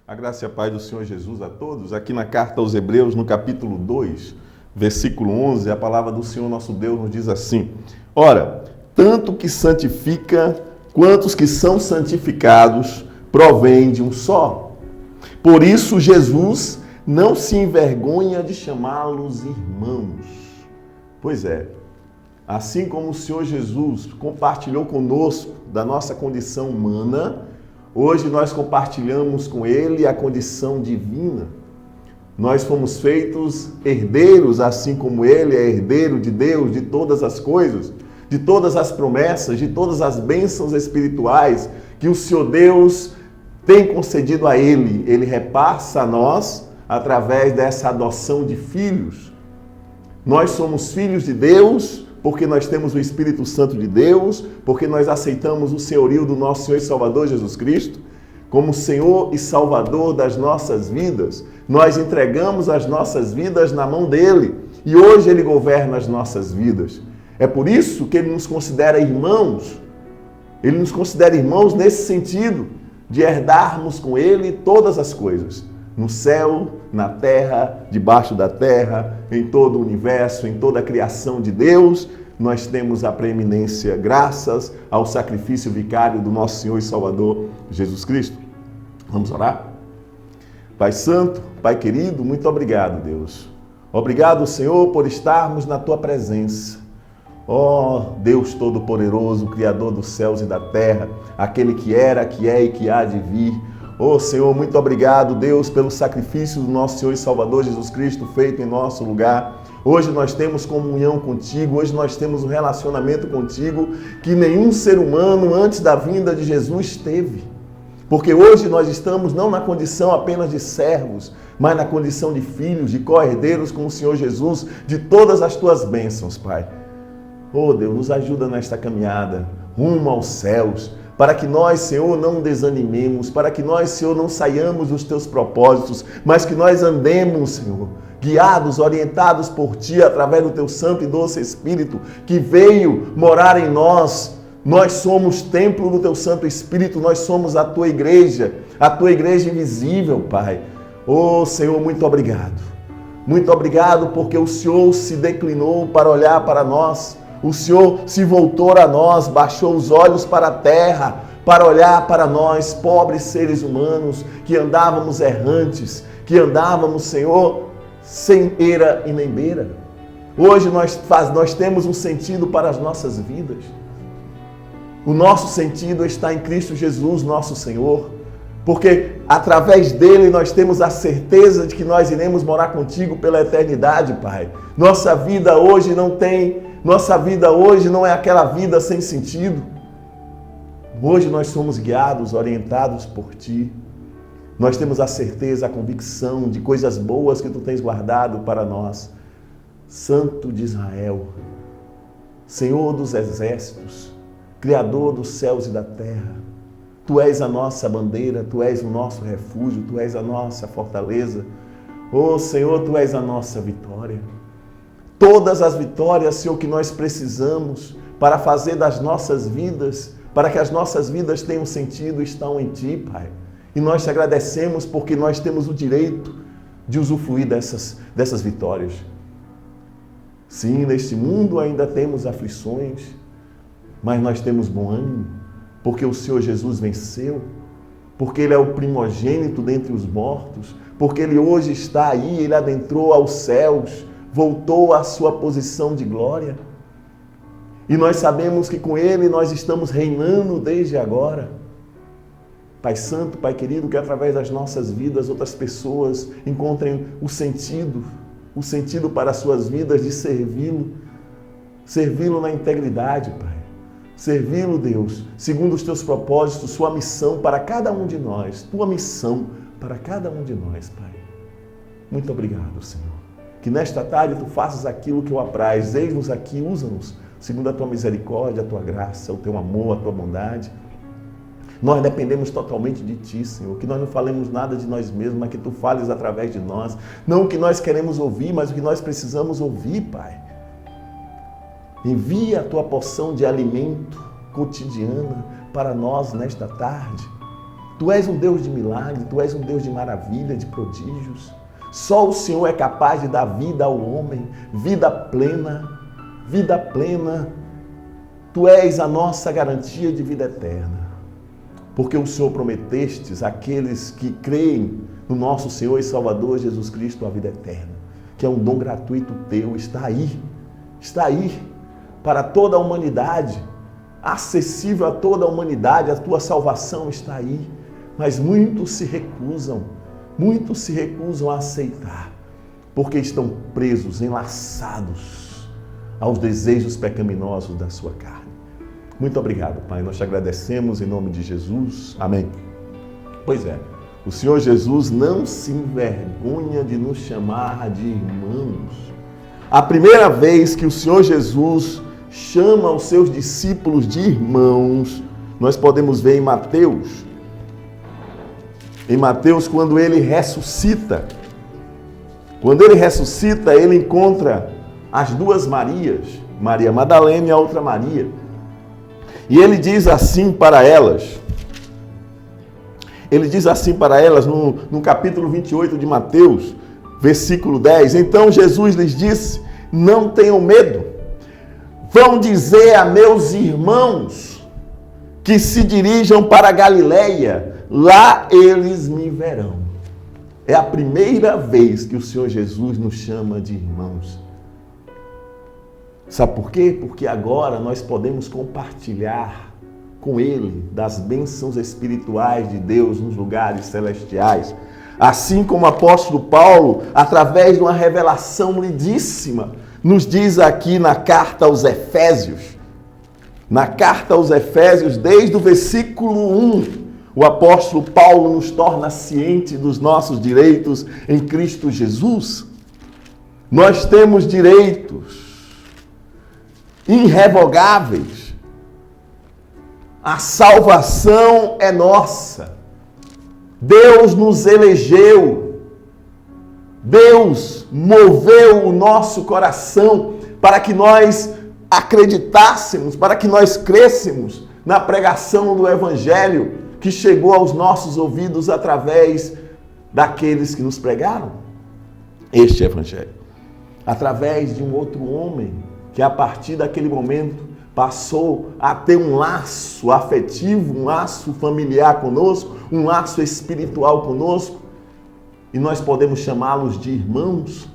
A graça e a paz do Senhor Jesus a todos. Aqui na carta aos Hebreus, no capítulo 2, versículo 11, a palavra do Senhor nosso Deus nos diz assim: Ora, tanto que santifica, quantos que são santificados, provém de um só. Por isso Jesus não se envergonha de chamá-los irmãos. Pois é, assim como o Senhor Jesus compartilhou conosco da nossa condição humana, hoje nós compartilhamos com Ele a condição divina. Nós fomos feitos herdeiros, assim como Ele é herdeiro de Deus, de todas as coisas, de todas as promessas, de todas as bênçãos espirituais que o Senhor Deus tem concedido a Ele. Ele repassa a nós através dessa adoção de filhos. Nós somos filhos de Deus porque nós temos o Espírito Santo de Deus, porque nós aceitamos o senhorio do nosso Senhor e Salvador Jesus Cristo como Senhor e Salvador das nossas vidas. Nós entregamos as nossas vidas na mão dele e hoje ele governa as nossas vidas. É por isso que ele nos considera irmãos. Ele nos considera irmãos nesse sentido de herdarmos com ele todas as coisas. No céu, na terra, debaixo da terra, em todo o universo, em toda a criação de Deus, nós temos a preeminência graças ao sacrifício vicário do nosso Senhor e Salvador Jesus Cristo. Vamos orar? Pai Santo, Pai querido, muito obrigado, Deus. Obrigado, Senhor, por estarmos na Tua presença. Ó Deus Todo-Poderoso, Criador dos céus e da terra, aquele que era, que é e que há de vir. Ó Senhor, muito obrigado, Deus, pelo sacrifício do nosso Senhor e Salvador Jesus Cristo feito em nosso lugar. Hoje nós temos comunhão contigo, hoje nós temos um relacionamento contigo que nenhum ser humano antes da vinda de Jesus teve. Porque hoje nós estamos não na condição apenas de servos, mas na condição de filhos, de co-herdeiros com o Senhor Jesus, de todas as tuas bênçãos, Pai. Oh Deus, nos ajuda nesta caminhada rumo aos céus, para que nós, Senhor, não desanimemos, para que nós, Senhor, não saiamos dos teus propósitos, mas que nós andemos, Senhor, guiados, orientados por Ti, através do Teu Santo e Doce Espírito, que veio morar em nós. Nós somos templo do Teu Santo Espírito, nós somos a Tua igreja invisível, Pai. Oh, Senhor, muito obrigado. Muito obrigado porque o Senhor se declinou para olhar para nós. O Senhor se voltou a nós, baixou os olhos para a terra, para olhar para nós, pobres seres humanos, que andávamos errantes, que andávamos, Senhor, sem eira e nem beira. Hoje nós temos um sentido para as nossas vidas. O nosso sentido está em Cristo Jesus, nosso Senhor, porque através dele nós temos a certeza de que nós iremos morar contigo pela eternidade, Pai. Nossa vida hoje não é aquela vida sem sentido. Hoje nós somos guiados, orientados por Ti. Nós temos a certeza, a convicção de coisas boas que Tu tens guardado para nós. Santo de Israel, Senhor dos exércitos, Criador dos céus e da terra. Tu és a nossa bandeira, Tu és o nosso refúgio, Tu és a nossa fortaleza. Oh Senhor, Tu és a nossa vitória. Todas as vitórias, Senhor, que nós precisamos para fazer das nossas vidas, para que as nossas vidas tenham sentido, estão em Ti, Pai. E nós te agradecemos porque nós temos o direito de usufruir dessas vitórias. Sim, neste mundo ainda temos aflições, mas nós temos bom ânimo, porque o Senhor Jesus venceu, porque Ele é o primogênito dentre os mortos, porque Ele hoje está aí, Ele adentrou aos céus, voltou à sua posição de glória. E nós sabemos que com Ele nós estamos reinando desde agora. Pai Santo, Pai querido, que através das nossas vidas outras pessoas encontrem o sentido para as suas vidas de servi-lo na integridade, Pai. Servi-lo, Deus, segundo os Teus propósitos, Sua missão para cada um de nós, Tua missão para cada um de nós, Pai. Muito obrigado, Senhor. Que nesta tarde Tu faças aquilo que o apraz. Eis-nos aqui, usa-nos, segundo a Tua misericórdia, a Tua graça, o Teu amor, a Tua bondade. Nós dependemos totalmente de Ti, Senhor. Que nós não falemos nada de nós mesmos, mas que Tu fales através de nós. Não o que nós queremos ouvir, mas o que nós precisamos ouvir, Pai. Envia a Tua porção de alimento cotidiana para nós nesta tarde. Tu és um Deus de milagre, Tu és um Deus de maravilha, de prodígios. Só o Senhor é capaz de dar vida ao homem, vida plena, vida plena. Tu és a nossa garantia de vida eterna. Porque o Senhor prometestes àqueles que creem no nosso Senhor e Salvador Jesus Cristo a vida eterna, que é um dom gratuito Teu, está aí para toda a humanidade, acessível a toda a humanidade, a Tua salvação está aí, mas muitos se recusam a aceitar, porque estão presos, enlaçados aos desejos pecaminosos da sua carne. Muito obrigado, Pai, nós te agradecemos em nome de Jesus, amém. Pois é, o Senhor Jesus não se envergonha de nos chamar de irmãos. A primeira vez que o Senhor Jesus chama os seus discípulos de irmãos, nós podemos ver em Mateus. Em Mateus, quando ele ressuscita. Quando ele ressuscita, ele encontra as duas Marias, Maria Madalena e a outra Maria. E ele diz assim para elas. Ele diz assim para elas no capítulo 28 de Mateus, versículo 10. Então Jesus lhes disse: não tenham medo. Vão dizer a meus irmãos que se dirijam para a Galileia, lá eles me verão. É a primeira vez que o Senhor Jesus nos chama de irmãos. Sabe por quê? Porque agora nós podemos compartilhar com Ele das bênçãos espirituais de Deus nos lugares celestiais. Assim como o apóstolo Paulo, através de uma revelação lindíssima, nos diz aqui na carta aos Efésios. Na carta aos Efésios, desde o versículo 1, o apóstolo Paulo nos torna ciente dos nossos direitos em Cristo Jesus. Nós temos direitos irrevogáveis. A salvação é nossa. Deus nos elegeu. Deus moveu o nosso coração para que nós acreditássemos, para que nós crêssemos na pregação do Evangelho que chegou aos nossos ouvidos através daqueles que nos pregaram este Evangelho. Através de um outro homem que a partir daquele momento passou a ter um laço afetivo, um laço familiar conosco, um laço espiritual conosco, e nós podemos chamá-los de irmãos,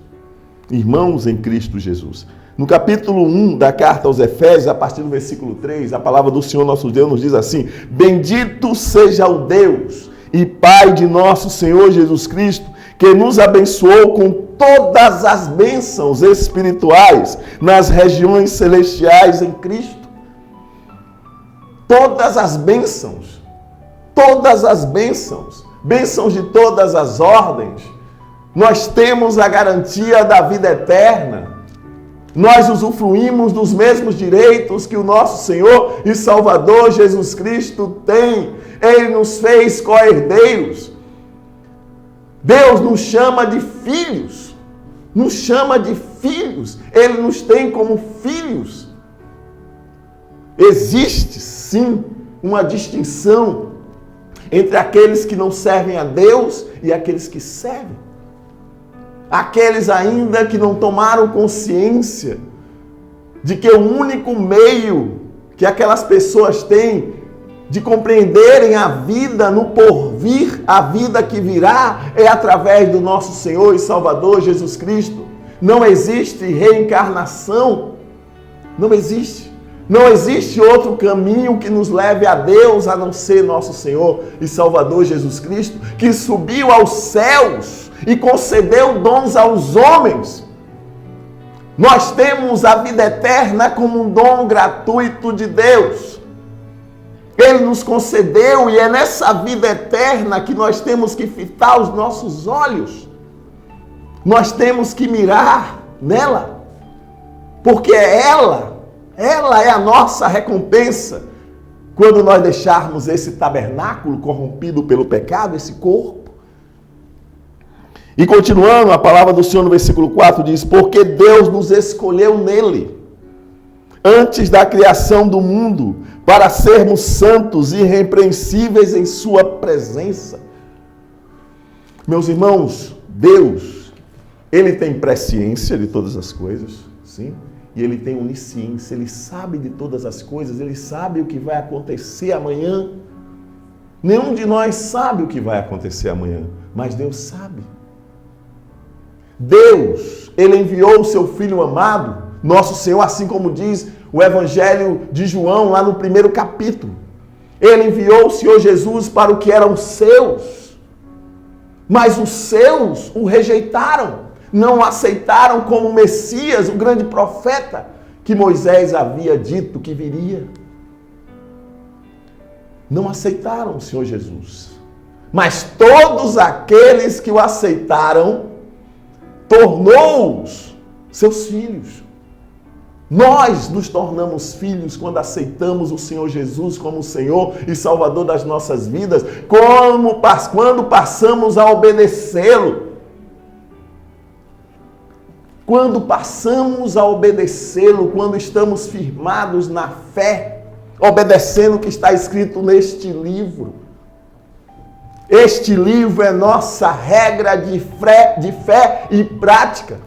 irmãos em Cristo Jesus. No capítulo 1 da carta aos Efésios, a partir do versículo 3, a palavra do Senhor nosso Deus nos diz assim: bendito seja o Deus e Pai de nosso Senhor Jesus Cristo, que nos abençoou com todas as bênçãos espirituais nas regiões celestiais em Cristo. Todas as bênçãos, bênçãos de todas as ordens. Nós temos a garantia da vida eterna. Nós usufruímos dos mesmos direitos que o nosso Senhor e Salvador Jesus Cristo tem. Ele nos fez co-herdeiros. Deus nos chama de filhos. Ele nos tem como filhos. Existe, sim, uma distinção entre aqueles que não servem a Deus e aqueles que servem. Aqueles ainda que não tomaram consciência de que o único meio que aquelas pessoas têm de compreenderem a vida no porvir, a vida que virá, é através do nosso Senhor e Salvador Jesus Cristo. Não existe reencarnação, não existe. Não existe outro caminho que nos leve a Deus a não ser nosso Senhor e Salvador Jesus Cristo, que subiu aos céus e concedeu dons aos homens. Nós temos a vida eterna como um dom gratuito de Deus. Ele nos concedeu e é nessa vida eterna que nós temos que fitar os nossos olhos. Nós temos que mirar nela, porque ela é a nossa recompensa quando nós deixarmos esse tabernáculo corrompido pelo pecado, esse corpo. E continuando, a palavra do Senhor no versículo 4 diz: porque Deus nos escolheu nele, antes da criação do mundo, para sermos santos e irrepreensíveis em sua presença. Meus irmãos, Deus, Ele tem presciência de todas as coisas, sim, e Ele tem onisciência, Ele sabe de todas as coisas, Ele sabe o que vai acontecer amanhã. Nenhum de nós sabe o que vai acontecer amanhã, mas Deus sabe. Deus, Ele enviou o seu Filho amado, nosso Senhor, assim como diz o Evangelho de João, lá no 1º capítulo. Ele enviou o Senhor Jesus para o que eram seus, mas os seus o rejeitaram, não o aceitaram como Messias, o grande profeta que Moisés havia dito que viria. Não aceitaram o Senhor Jesus. Mas todos aqueles que o aceitaram, tornou-os seus filhos. Nós nos tornamos filhos quando aceitamos o Senhor Jesus como Senhor e Salvador das nossas vidas, quando passamos a obedecê-lo. Quando passamos a obedecê-lo, quando estamos firmados na fé, obedecendo o que está escrito neste livro. Este livro é nossa regra de fé e prática.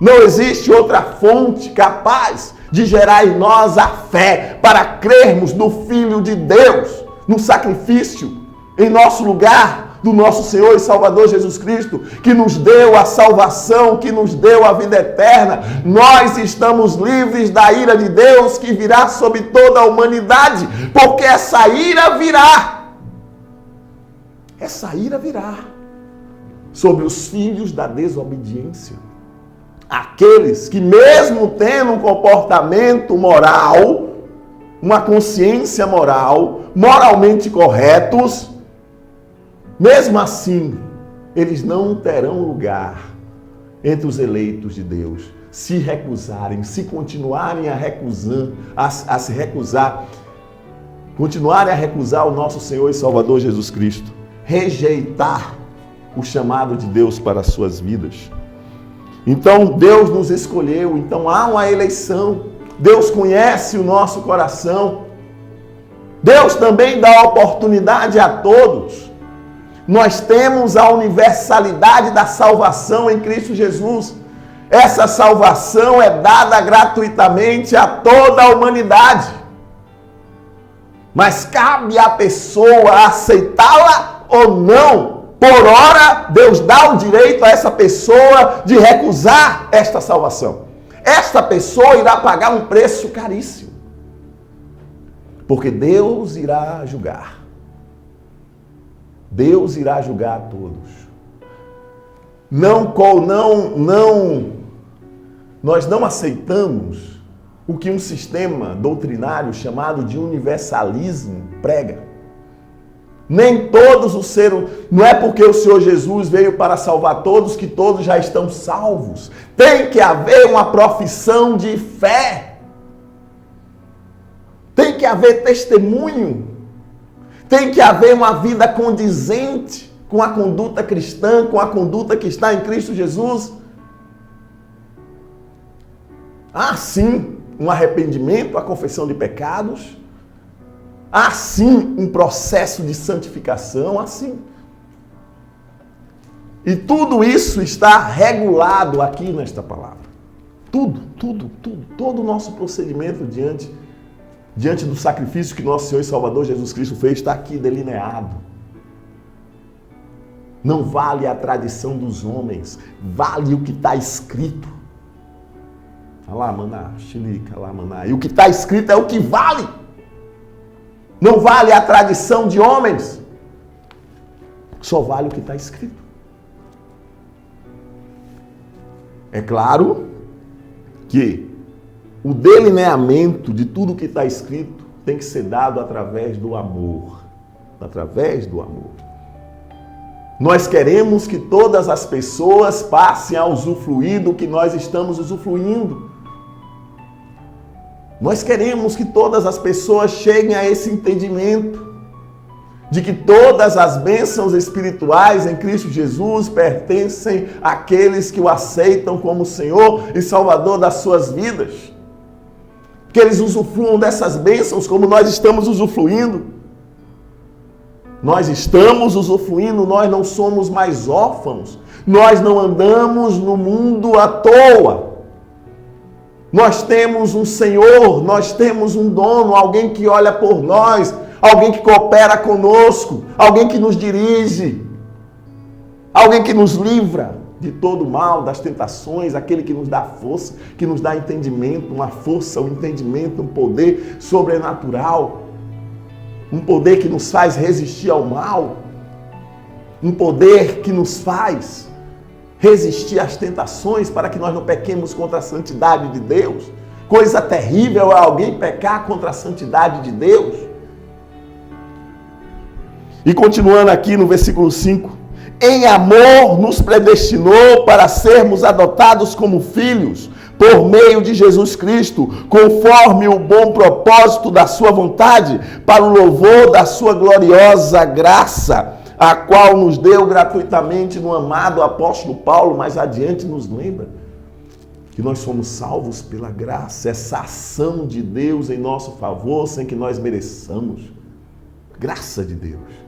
Não existe outra fonte capaz de gerar em nós a fé para crermos no Filho de Deus, no sacrifício em nosso lugar do nosso Senhor e Salvador Jesus Cristo, que nos deu a salvação, que nos deu a vida eterna. Nós estamos livres da ira de Deus que virá sobre toda a humanidade, porque essa ira virá. Essa ira virá sobre os filhos da desobediência. Aqueles que, mesmo tendo um comportamento moral, uma consciência moral, moralmente corretos, mesmo assim, eles não terão lugar entre os eleitos de Deus, se recusarem, se continuarem a se recusar, continuarem a recusar o nosso Senhor e Salvador Jesus Cristo, rejeitar o chamado de Deus para as suas vidas. Então Deus nos escolheu, então há uma eleição. Deus conhece o nosso coração. Deus também dá oportunidade a todos. Nós temos a universalidade da salvação em Cristo Jesus. Essa salvação é dada gratuitamente a toda a humanidade. Mas cabe à pessoa aceitá-la ou não. Por ora, Deus dá o direito a essa pessoa de recusar esta salvação. Esta pessoa irá pagar um preço caríssimo. Porque Deus irá julgar. Deus irá julgar a todos. Nós não aceitamos o que um sistema doutrinário chamado de universalismo prega. Nem todos os seres... Não é porque o Senhor Jesus veio para salvar todos que todos já estão salvos. Tem que haver uma profissão de fé. Tem que haver testemunho. Tem que haver uma vida condizente com a conduta cristã, com a conduta que está em Cristo Jesus. Há sim um arrependimento, a confissão de pecados. Há sim um processo de santificação, assim. E tudo isso está regulado aqui nesta palavra. Tudo. Todo o nosso procedimento diante do sacrifício que nosso Senhor e Salvador Jesus Cristo fez está aqui delineado. Não vale a tradição dos homens, vale o que está escrito. E o que está escrito é o que vale. Não vale a tradição de homens. Só vale o que está escrito. É claro que o delineamento de tudo que está escrito tem que ser dado através do amor. Através do amor. Nós queremos que todas as pessoas passem a usufruir do que nós estamos usufruindo. Nós queremos que todas as pessoas cheguem a esse entendimento de que todas as bênçãos espirituais em Cristo Jesus pertencem àqueles que o aceitam como Senhor e Salvador das suas vidas. que eles usufruam dessas bênçãos como nós estamos usufruindo. Nós estamos usufruindo, nós não somos mais órfãos. Nós não andamos no mundo à toa. Nós temos um Senhor, nós temos um dono, alguém que olha por nós, alguém que coopera conosco, alguém que nos dirige, alguém que nos livra de todo o mal, das tentações, aquele que nos dá força, que nos dá entendimento, uma força, um entendimento, um poder sobrenatural. Um poder que nos faz resistir ao mal. Um poder que nos faz resistir às tentações para que nós não pequemos contra a santidade de Deus. Coisa terrível é alguém pecar contra a santidade de Deus. E continuando aqui no versículo 5. Em amor nos predestinou para sermos adotados como filhos, por meio de Jesus Cristo, conforme o bom propósito da sua vontade, para o louvor da sua gloriosa graça, a qual nos deu gratuitamente no amado apóstolo Paulo. Mais adiante nos lembra que nós somos salvos pela graça, essa ação de Deus em nosso favor, sem que nós mereçamos. Graça de Deus.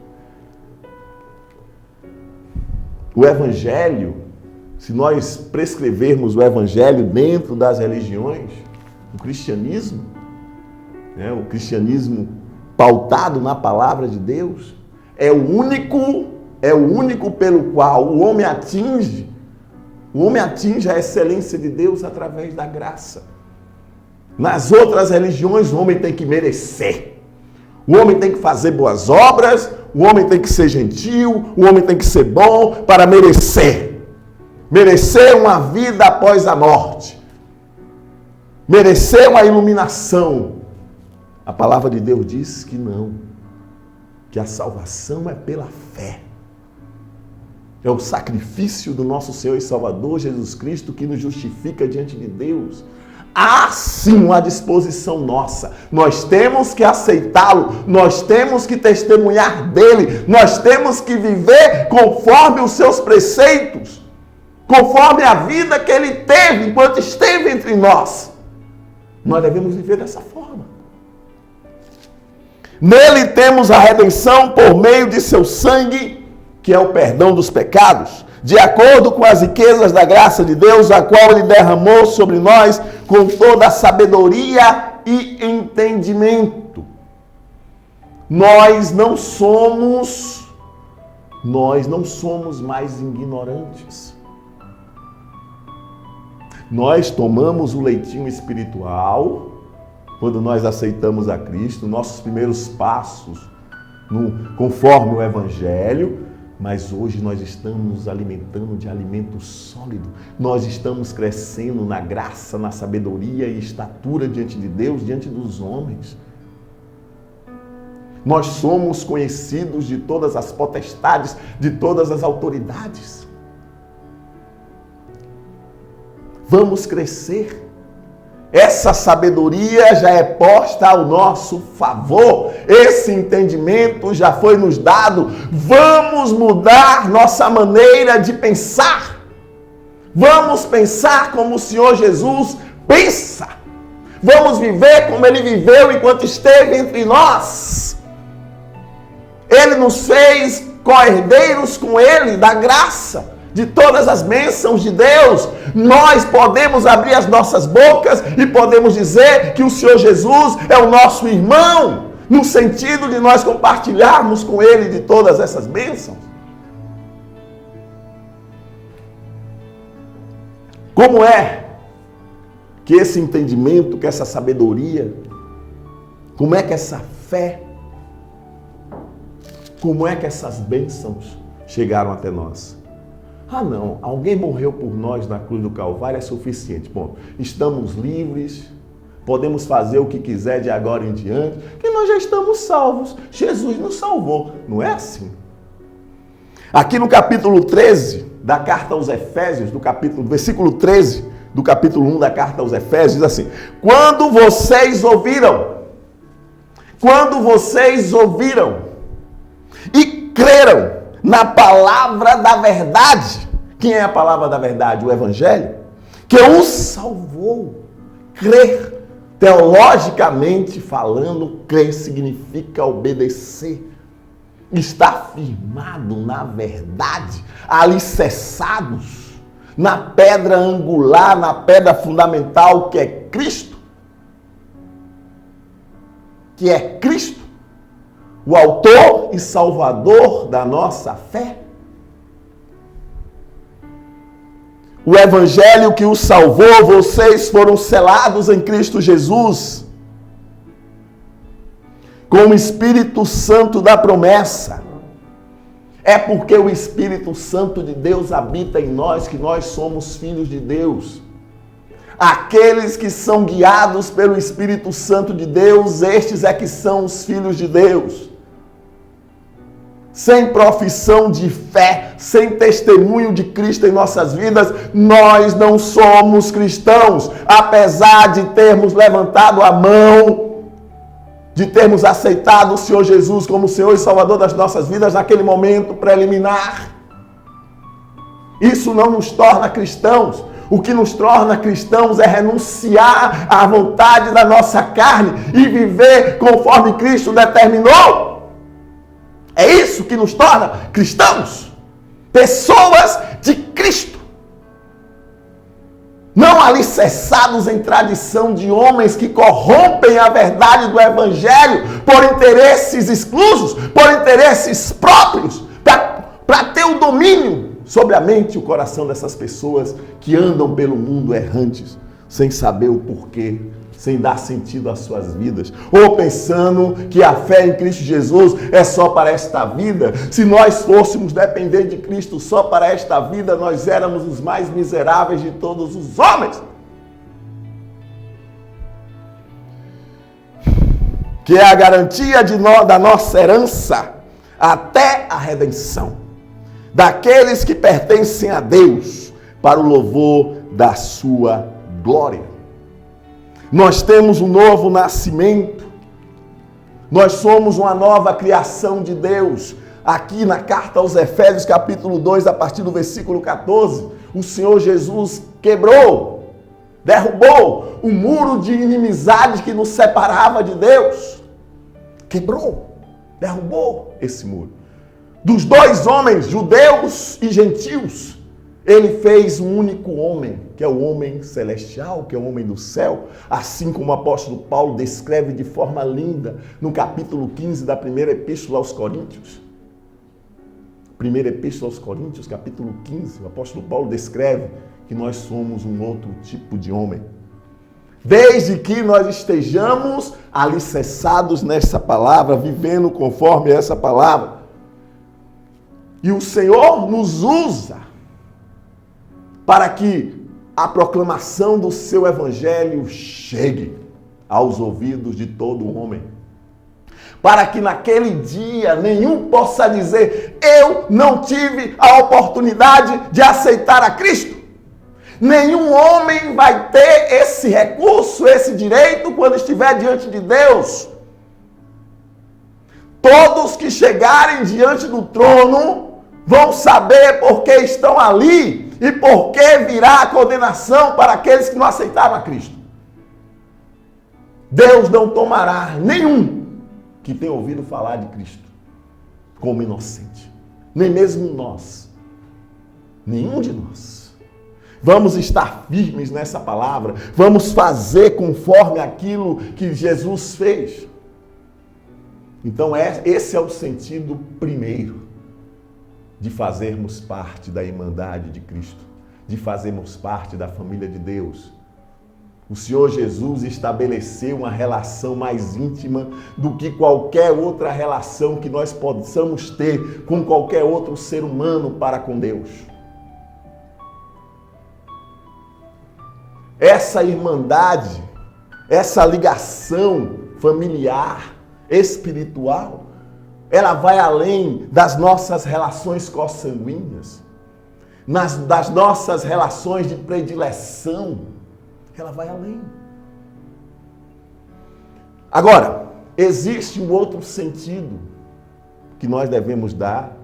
O Evangelho, se nós prescrevermos o Evangelho dentro das religiões, o cristianismo pautado na palavra de Deus, é o único pelo qual o homem atinge a excelência de Deus através da graça. Nas outras religiões, o homem tem que merecer. O homem tem que fazer boas obras, o homem tem que ser gentil, o homem tem que ser bom para merecer. Merecer uma vida após a morte. Merecer uma iluminação. A palavra de Deus diz que não. Que a salvação é pela fé. É o sacrifício do nosso Senhor e Salvador Jesus Cristo que nos justifica diante de Deus. Há sim uma disposição nossa. Nós temos que aceitá-lo. Nós temos que testemunhar dele. Nós temos que viver conforme os seus preceitos. Conforme a vida que ele teve enquanto esteve entre nós. Nós devemos viver dessa forma. Nele temos a redenção por meio de seu sangue, que é o perdão dos pecados, de acordo com as riquezas da graça de Deus, a qual ele derramou sobre nós com toda a sabedoria e entendimento. Nós não somos mais ignorantes. Nós tomamos o leitinho espiritual quando nós aceitamos a Cristo, nossos primeiros passos conforme o Evangelho, mas hoje nós estamos nos alimentando de alimento sólido. Nós estamos crescendo na graça, na sabedoria e estatura diante de Deus, diante dos homens. Nós somos conhecidos de todas as potestades, de todas as autoridades. Vamos crescer. Essa sabedoria já é posta ao nosso favor. Esse entendimento já foi nos dado. Vamos mudar nossa maneira de pensar. Vamos pensar como o Senhor Jesus pensa. Vamos viver como ele viveu enquanto esteve entre nós. Ele nos fez co-herdeiros com ele da graça, de todas as bênçãos de Deus. Nós podemos abrir as nossas bocas e podemos dizer que o Senhor Jesus é o nosso irmão, no sentido de nós compartilharmos com ele de todas essas bênçãos. Como é que esse entendimento, que essa sabedoria, como é que essa fé, como é que essas bênçãos chegaram até nós? Ah não, alguém morreu por nós na cruz do Calvário, é suficiente. Bom, estamos livres, podemos fazer o que quiser de agora em diante, que nós já estamos salvos. Jesus nos salvou. Não é assim. Aqui no capítulo 13 da carta aos Efésios, versículo 13 do capítulo 1 da carta aos Efésios, diz assim: quando vocês ouviram e creram na palavra da verdade. Quem é a palavra da verdade? O Evangelho, que os salvou. Crer Teologicamente falando, crer significa obedecer. Estar firmado na verdade, alicerçados na pedra angular, na pedra fundamental que é Cristo. Que é Cristo, o autor e salvador da nossa fé. O evangelho que os salvou, vocês foram selados em Cristo Jesus com o Espírito Santo da promessa. É porque o Espírito Santo de Deus habita em nós que nós somos filhos de Deus. Aqueles que são guiados pelo Espírito Santo de Deus, estes é que são os filhos de Deus. Sem profissão de fé, sem testemunho de Cristo em nossas vidas, nós não somos cristãos. Apesar de termos levantado a mão, de termos aceitado o Senhor Jesus como Senhor e Salvador das nossas vidas naquele momento preliminar. Isso não nos torna cristãos. O que nos torna cristãos é renunciar à vontade da nossa carne e viver conforme Cristo determinou. É isso que nos torna cristãos. Pessoas de Cristo. Não alicerçados em tradição de homens que corrompem a verdade do Evangelho por interesses exclusos, por interesses próprios, para ter o domínio sobre a mente e o coração dessas pessoas que andam pelo mundo errantes, sem saber o porquê, sem dar sentido às suas vidas, ou pensando que a fé em Cristo Jesus é só para esta vida. Se nós fôssemos depender de Cristo só para esta vida, nós éramos os mais miseráveis de todos os homens. Que é a garantia da nossa herança até a redenção, daqueles que pertencem a Deus, para o louvor da sua glória. Nós temos um novo nascimento. Nós somos uma nova criação de Deus. Aqui na carta aos Efésios, capítulo 2, a partir do versículo 14, o Senhor Jesus quebrou, derrubou o muro de inimizade que nos separava de Deus. Quebrou, derrubou esse muro. Dos dois homens, judeus e gentios, ele fez um único homem, que é o homem celestial, que é o homem do céu, assim como o apóstolo Paulo descreve de forma linda no capítulo 15 da primeira epístola aos Coríntios. Primeira epístola aos Coríntios, capítulo 15, o apóstolo Paulo descreve que nós somos um outro tipo de homem. Desde que nós estejamos alicerçados nessa palavra, vivendo conforme essa palavra. E o Senhor nos usa para que a proclamação do seu evangelho chegue aos ouvidos de todo homem. Para que naquele dia nenhum possa dizer: eu não tive a oportunidade de aceitar a Cristo. Nenhum homem vai ter esse recurso, esse direito quando estiver diante de Deus. Todos que chegarem diante do trono vão saber por que estão ali e por que virá a condenação para aqueles que não aceitaram a Cristo. Deus não tomará nenhum que tenha ouvido falar de Cristo como inocente. Nem mesmo nós. Nenhum de nós. Vamos estar firmes nessa palavra. Vamos fazer conforme aquilo que Jesus fez. Então esse é o sentido primeiro de fazermos parte da irmandade de Cristo, de fazermos parte da família de Deus. O Senhor Jesus estabeleceu uma relação mais íntima do que qualquer outra relação que nós possamos ter com qualquer outro ser humano para com Deus. Essa irmandade, essa ligação familiar, espiritual, ela vai além das nossas relações consanguíneas, das nossas relações de predileção. Ela vai além. Agora, existe um outro sentido que nós devemos dar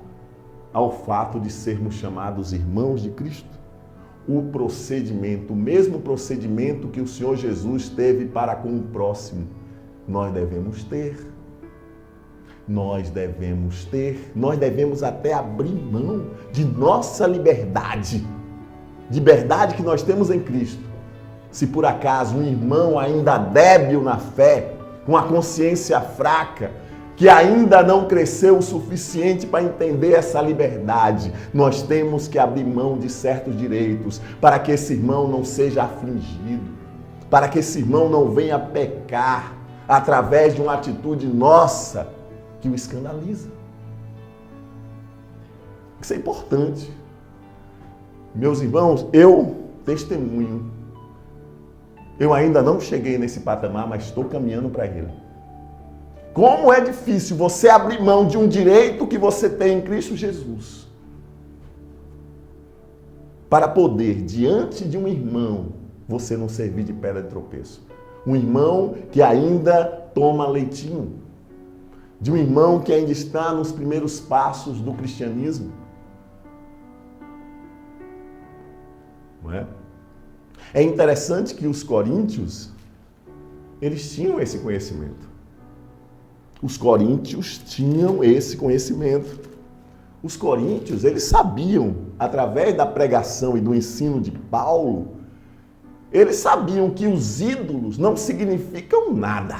ao fato de sermos chamados irmãos de Cristo, o procedimento, o mesmo procedimento que o Senhor Jesus teve para com o próximo, nós devemos ter. Nós devemos até abrir mão de nossa liberdade que nós temos em Cristo. Se por acaso um irmão ainda débil na fé, com a consciência fraca, que ainda não cresceu o suficiente para entender essa liberdade, nós temos que abrir mão de certos direitos para que esse irmão não seja afligido, para que esse irmão não venha pecar através de uma atitude nossa que o escandaliza. Isso é importante. Meus irmãos, eu testemunho. Eu ainda não cheguei nesse patamar, mas estou caminhando para ele. Como é difícil você abrir mão de um direito que você tem em Cristo Jesus para poder, diante de um irmão, você não servir de pedra de tropeço. Um irmão que ainda toma leitinho. De um irmão que ainda está nos primeiros passos do cristianismo. Não é? É interessante que os coríntios, eles tinham esse conhecimento. Os coríntios tinham esse conhecimento. Os coríntios, eles sabiam, através da pregação e do ensino de Paulo, eles sabiam que os ídolos não significam nada.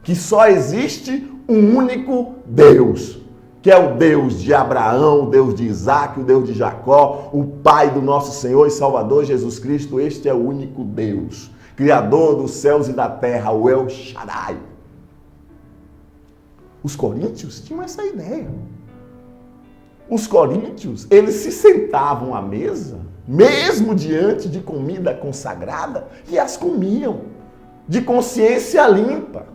Que só existe um único Deus, que é o Deus de Abraão, o Deus de Isaac, o Deus de Jacó, o Pai do nosso Senhor e Salvador Jesus Cristo. Este é o único Deus, Criador dos céus e da terra, o El Shaddai. Os coríntios tinham essa ideia. Os coríntios, eles se sentavam à mesa, mesmo diante de comida consagrada, e as comiam, de consciência limpa.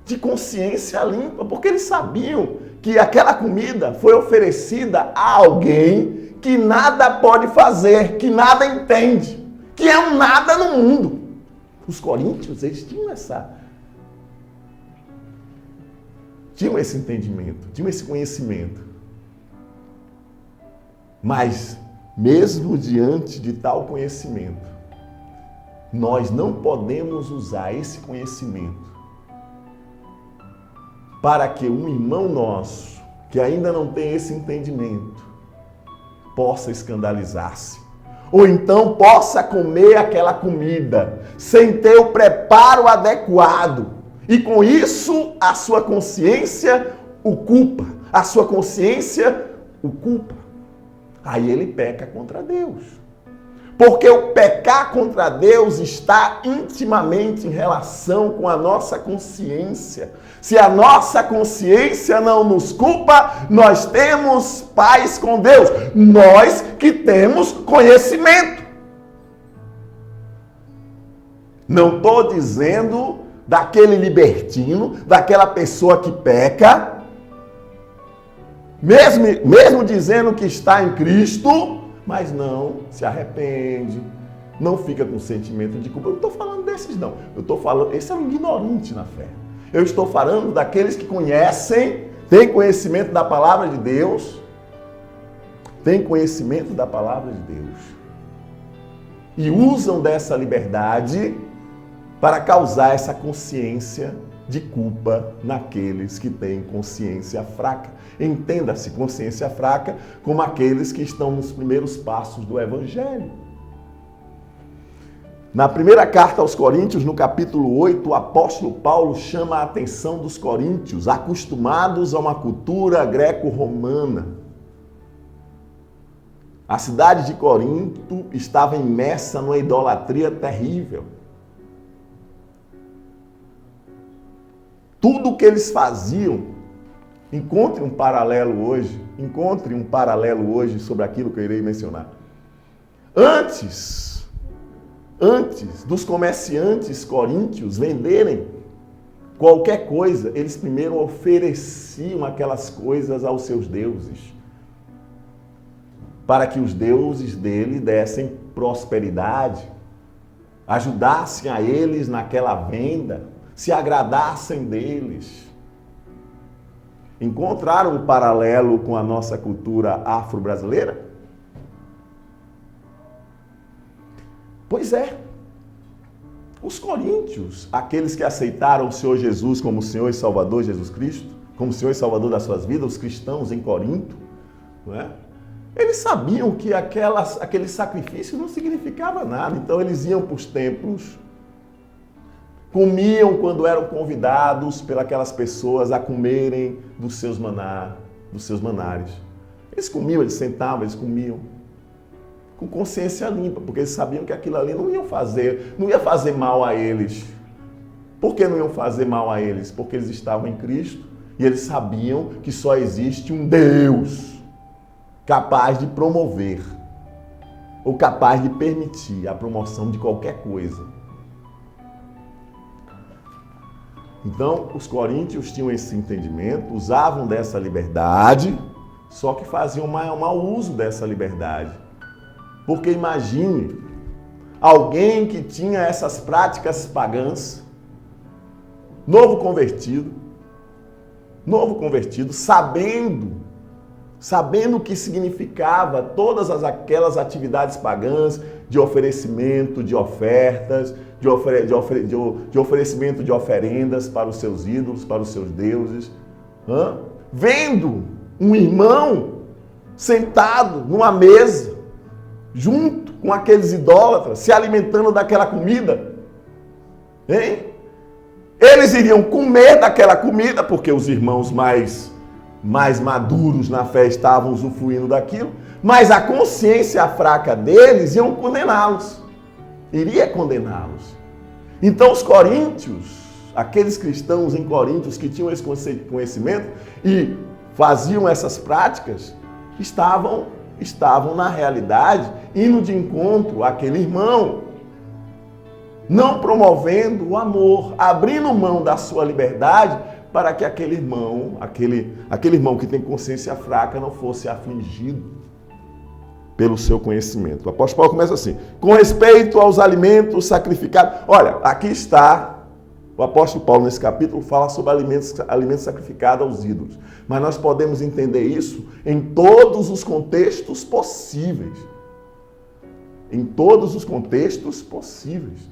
De consciência limpa, porque eles sabiam que aquela comida foi oferecida a alguém que nada pode fazer, que nada entende, que é um nada no mundo. Os coríntios, eles tinham esse entendimento, tinham esse conhecimento. Mas, mesmo diante de tal conhecimento, nós não podemos usar esse conhecimento para que um irmão nosso, que ainda não tem esse entendimento, possa escandalizar-se. Ou então possa comer aquela comida sem ter o preparo adequado. E com isso, a sua consciência o culpa. A sua consciência o culpa. Aí ele peca contra Deus. Porque o pecar contra Deus está intimamente em relação com a nossa consciência. Se a nossa consciência não nos culpa, nós temos paz com Deus. Nós que temos conhecimento. Não estou dizendo daquele libertino, daquela pessoa que peca, mesmo dizendo que está em Cristo, mas não se arrepende, não fica com sentimento de culpa. Eu não estou falando desses não, eu estou falando, esse é um ignorante na fé. Eu estou falando daqueles que conhecem, têm conhecimento da palavra de Deus, e usam dessa liberdade para causar essa consciência de culpa naqueles que têm consciência fraca. Entenda-se consciência fraca como aqueles que estão nos primeiros passos do Evangelho. Na primeira carta aos Coríntios, no capítulo 8, o apóstolo Paulo chama a atenção dos coríntios, acostumados a uma cultura greco-romana. A cidade de Corinto estava imersa numa idolatria terrível. Tudo o que eles faziam, encontre um paralelo hoje sobre aquilo que eu irei mencionar. Antes dos comerciantes coríntios venderem qualquer coisa, eles primeiro ofereciam aquelas coisas aos seus deuses, para que os deuses dele dessem prosperidade, ajudassem a eles naquela venda, se agradassem deles. Encontraram um paralelo com a nossa cultura afro-brasileira? Pois é. Os coríntios, aqueles que aceitaram o Senhor Jesus como Senhor e Salvador Jesus Cristo, como Senhor e Salvador das suas vidas, os cristãos em Corinto, não é? Eles sabiam que aquele sacrifício não significava nada, então eles iam para os templos, comiam quando eram convidados pelas pessoas a comerem dos seus manares. Eles comiam, eles sentavam, eles comiam com consciência limpa, porque eles sabiam que aquilo ali não ia fazer mal a eles. Por que não iam fazer mal a eles? Porque eles estavam em Cristo e eles sabiam que só existe um Deus capaz de promover ou capaz de permitir a promoção de qualquer coisa. Então, os coríntios tinham esse entendimento, usavam dessa liberdade, só que faziam mau uso dessa liberdade. Porque imagine alguém que tinha essas práticas pagãs, novo convertido, sabendo o que significava todas aquelas atividades pagãs de oferecimento, de ofertas, de oferecimento de oferendas para os seus ídolos, para os seus deuses, vendo um irmão sentado numa mesa, junto com aqueles idólatras, se alimentando daquela comida, hein? Eles iriam comer daquela comida, porque os irmãos mais maduros na fé estavam usufruindo daquilo, mas a consciência fraca deles iria condená-los. Então os coríntios, aqueles cristãos em Coríntios que tinham esse conhecimento e faziam essas práticas, estavam na realidade indo de encontro àquele irmão, não promovendo o amor, abrindo mão da sua liberdade para que aquele irmão que tem consciência fraca não fosse afligido pelo seu conhecimento. O apóstolo Paulo começa assim: com respeito aos alimentos sacrificados. Olha, aqui está, o apóstolo Paulo nesse capítulo fala sobre alimentos sacrificados aos ídolos. Mas nós podemos entender isso em todos os contextos possíveis. Em todos os contextos possíveis.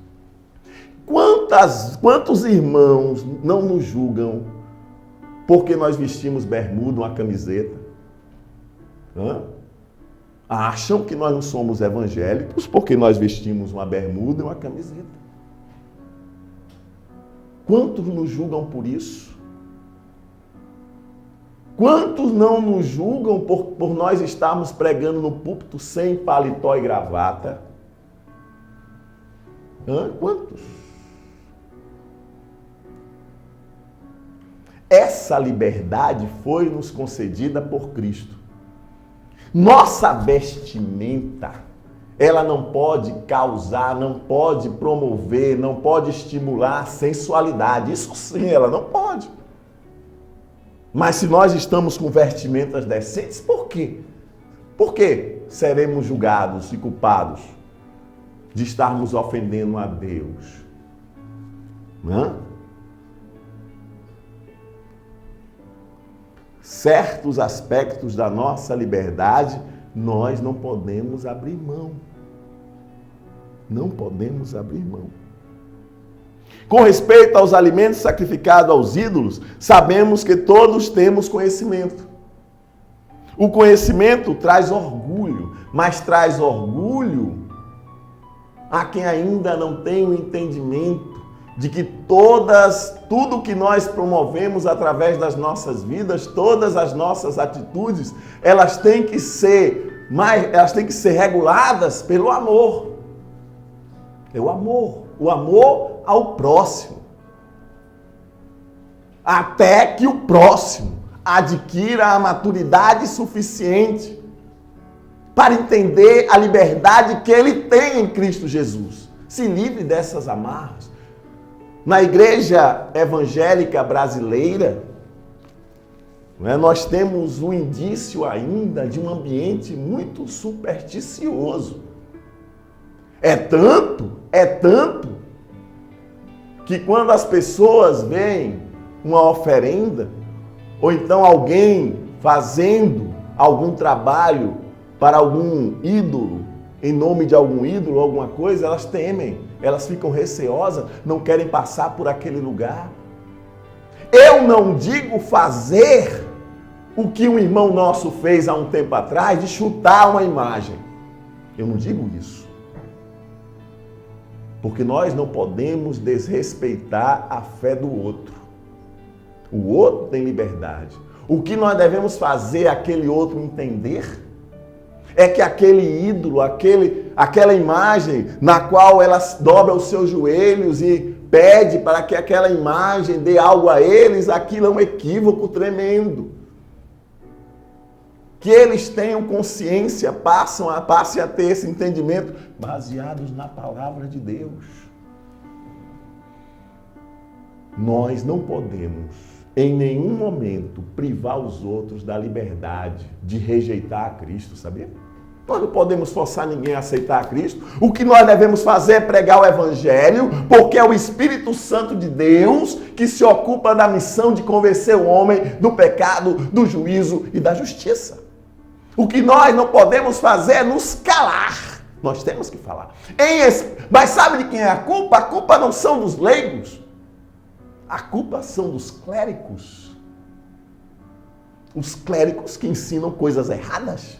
Quantos irmãos não nos julgam porque nós vestimos bermuda, uma camiseta? Acham que nós não somos evangélicos porque nós vestimos uma bermuda e uma camiseta. Quantos nos julgam por isso? Quantos não nos julgam por nós estarmos pregando no púlpito sem paletó e gravata? Quantos? Essa liberdade foi nos concedida por Cristo. Nossa vestimenta, ela não pode causar, não pode promover, não pode estimular a sensualidade. Isso sim, ela não pode. Mas se nós estamos com vestimentas decentes, por quê? Por que seremos julgados e culpados de estarmos ofendendo a Deus? Certos aspectos da nossa liberdade, nós não podemos abrir mão. Não podemos abrir mão. Com respeito aos alimentos sacrificados aos ídolos, sabemos que todos temos conhecimento. O conhecimento traz orgulho, mas traz orgulho a quem ainda não tem o entendimento de que tudo que nós promovemos através das nossas vidas, todas as nossas atitudes, elas têm que ser reguladas pelo amor. É o amor ao próximo. Até que o próximo adquira a maturidade suficiente para entender a liberdade que ele tem em Cristo Jesus. Se livre dessas amarras. Na igreja evangélica brasileira, nós temos um indício ainda de um ambiente muito supersticioso. É tanto que quando as pessoas veem uma oferenda, ou então alguém fazendo algum trabalho para algum ídolo, em nome de algum ídolo, alguma coisa, elas temem, elas ficam receosas, não querem passar por aquele lugar. Eu não digo fazer o que um irmão nosso fez há um tempo atrás, de chutar uma imagem. Eu não digo isso. Porque nós não podemos desrespeitar a fé do outro. O outro tem liberdade. O que nós devemos fazer aquele outro entender é que aquele ídolo, aquela imagem na qual ela dobra os seus joelhos e pede para que aquela imagem dê algo a eles, aquilo é um equívoco tremendo. Que eles tenham consciência, passem a ter esse entendimento, baseados na palavra de Deus. Nós não podemos, em nenhum momento, privar os outros da liberdade de rejeitar a Cristo, sabia? Nós não podemos forçar ninguém a aceitar a Cristo. O que nós devemos fazer é pregar o Evangelho, porque é o Espírito Santo de Deus que se ocupa da missão de convencer o homem do pecado, do juízo e da justiça. O que nós não podemos fazer é nos calar. Nós temos que falar. Mas sabe de quem é a culpa? A culpa não são dos leigos. A culpa são dos clérigos. Os clérigos que ensinam coisas erradas,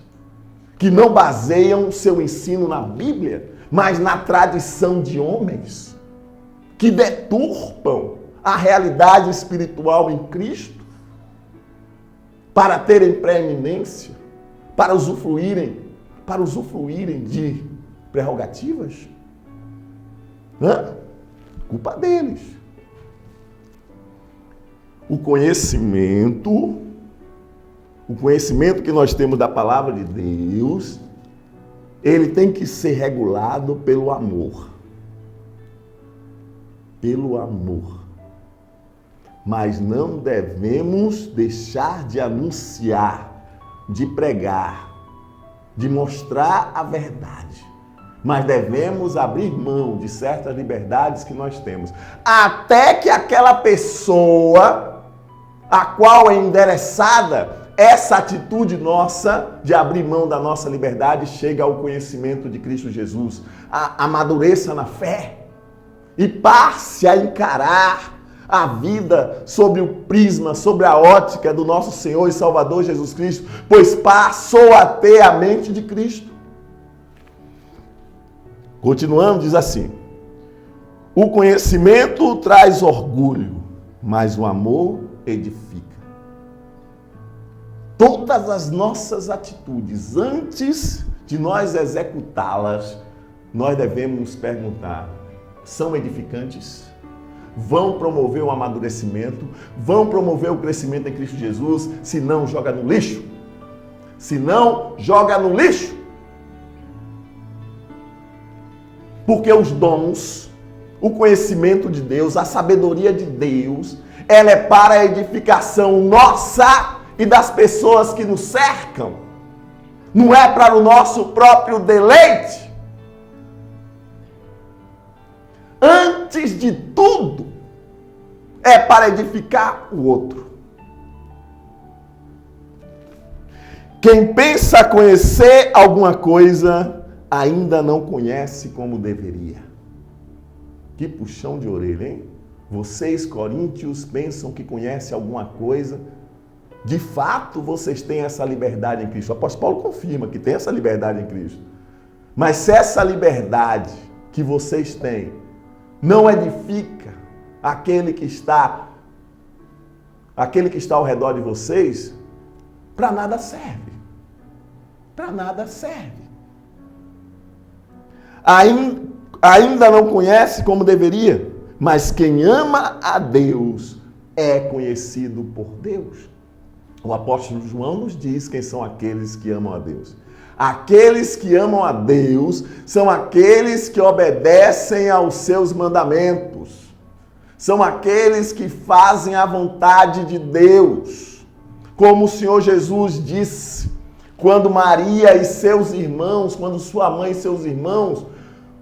que não baseiam o seu ensino na Bíblia, mas na tradição de homens, que deturpam a realidade espiritual em Cristo para terem preeminência, para usufruírem de prerrogativas. Culpa deles. O conhecimento que nós temos da palavra de Deus, ele tem que ser regulado pelo amor. Pelo amor. Mas não devemos deixar de anunciar, de pregar, de mostrar a verdade. Mas devemos abrir mão de certas liberdades que nós temos. Até que aquela pessoa a qual é endereçada essa atitude nossa de abrir mão da nossa liberdade chega ao conhecimento de Cristo Jesus, amadureça na fé e passe a encarar a vida sobre o prisma, sobre a ótica do nosso Senhor e Salvador Jesus Cristo, pois passou a ter a mente de Cristo. Continuando, diz assim: o conhecimento traz orgulho, mas o amor edifica. Todas as nossas atitudes, antes de nós executá-las, nós devemos nos perguntar: são edificantes? Vão promover o amadurecimento? Vão promover o crescimento em Cristo Jesus? Se não, joga no lixo. Se não, joga no lixo. Porque os dons, o conhecimento de Deus, a sabedoria de Deus, ela é para a edificação nossa e das pessoas que nos cercam. Não é para o nosso próprio deleite. Antes de tudo, é para edificar o outro. Quem pensa conhecer alguma coisa, ainda não conhece como deveria. Que puxão de orelha, hein? Vocês, coríntios, pensam que conhecem alguma coisa. De fato, vocês têm essa liberdade em Cristo. O apóstolo Paulo confirma que tem essa liberdade em Cristo. Mas se essa liberdade que vocês têm não edifica aquele que está ao redor de vocês, para nada serve. Para nada serve. Ainda não conhece como deveria, mas quem ama a Deus é conhecido por Deus. O apóstolo João nos diz quem são aqueles que amam a Deus. Aqueles que amam a Deus são aqueles que obedecem aos seus mandamentos. São aqueles que fazem a vontade de Deus. Como o Senhor Jesus disse, quando Maria e seus irmãos, quando sua mãe e seus irmãos